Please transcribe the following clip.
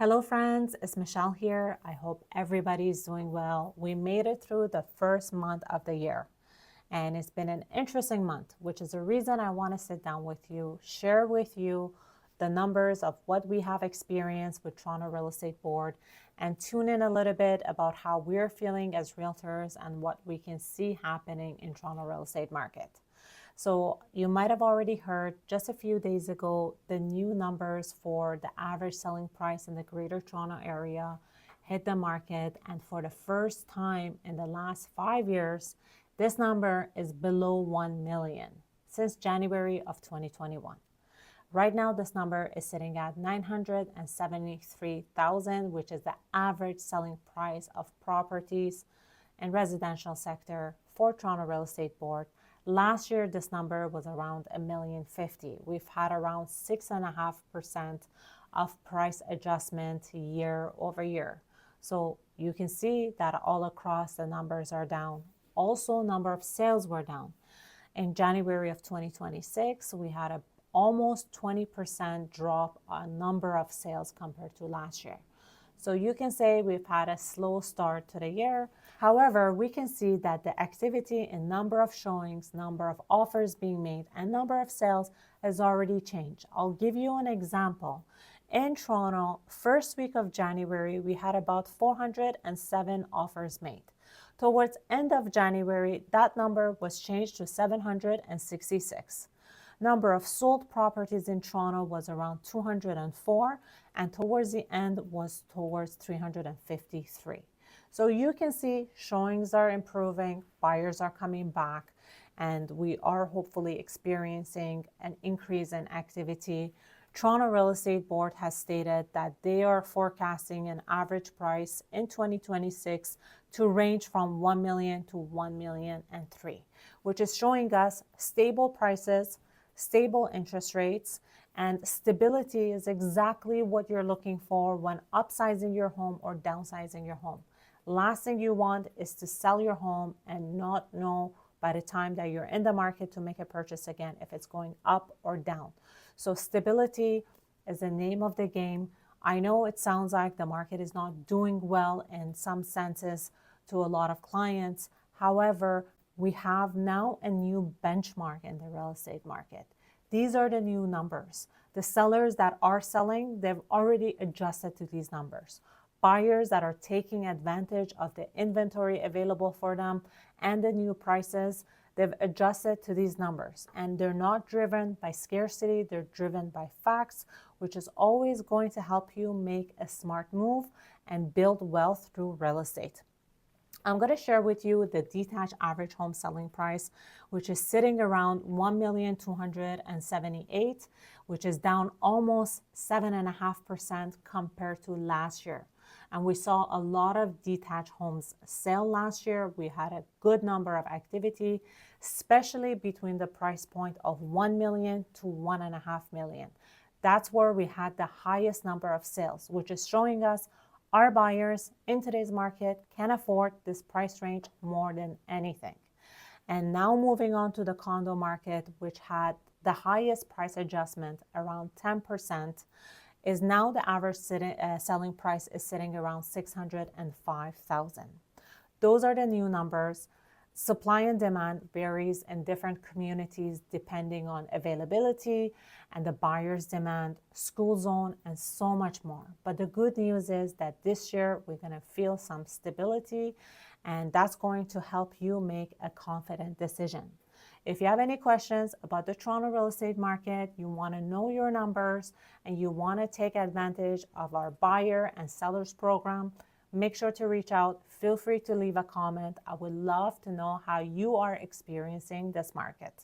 Hello friends, it's Michelle here. I hope everybody's doing well. We made it through the first month of the year and it's been an interesting month, which is the reason I want to sit down with you, share with you the numbers of what we have experienced with Toronto Real Estate Board and tune in a little bit about how we're feeling as realtors and what we can see happening in Toronto real estate market. So you might have already heard just a few days ago the new numbers for the average selling price in the Greater Toronto area hit the market, and for the first time in the last 5 years, this number is below 1 million since January of 2021. Right now, this number is sitting at 973,000, which is the average selling price of properties in residential sector for Toronto Real Estate Board. Last year, this number was around 1,050,000. We've had around 6.5% of price adjustment year over year. So you can see that all across the numbers are down. Also, number of sales were down. In January of 2026, we had a almost 20% drop on number of sales compared to last year. So you can say we've had a slow start to the year. However, we can see that the activity in number of showings, number of offers being made, and number of sales has already changed. I'll give you an example. In Toronto, first week of January, we had about 407 offers made. Towards end of January, that number was changed to 766. Number of sold properties in Toronto was around 204, and towards the end was towards 353. So you can see showings are improving, buyers are coming back, and we are hopefully experiencing an increase in activity. Toronto Real Estate Board has stated that they are forecasting an average price in 2026 to range from 1 million to 1 million and 3, which is showing us stable prices, stable interest rates, and stability is exactly what you're looking for when upsizing your home or downsizing your home. Last thing you want is to sell your home and not know by the time that you're in the market to make a purchase again if it's going up or down. So stability is the name of the game. I know it sounds like the market is not doing well in some senses to a lot of clients. However, we have now a new benchmark in the real estate market. These are the new numbers. The sellers that are selling, they've already adjusted to these numbers. Buyers that are taking advantage of the inventory available for them and the new prices, they've adjusted to these numbers. And they're not driven by scarcity, they're driven by facts, which is always going to help you make a smart move and build wealth through real estate. I'm going to share with you the detached average home selling price, which is sitting around 1,278,000, which is down almost 7.5% compared to last year. And we saw a lot of detached homes sell last year. We had a good number of activity, especially between the price point of 1 million to 1.5 million. That's where we had the highest number of sales, which is showing us our buyers in today's market can afford this price range more than anything. And now moving on to the condo market, which had the highest price adjustment around 10%, is now the average selling price is sitting around 605,000. Those are the new numbers. Supply and demand varies in different communities depending on availability and the buyer's demand, school zone, and so much more. But the good news is that this year we're going to feel some stability, and that's going to help you make a confident decision. If you have any questions about the Toronto real estate market, you want to know your numbers, and you want to take advantage of our buyer and sellers program, make sure to reach out. Feel free to leave a comment. I would love to know how you are experiencing this market.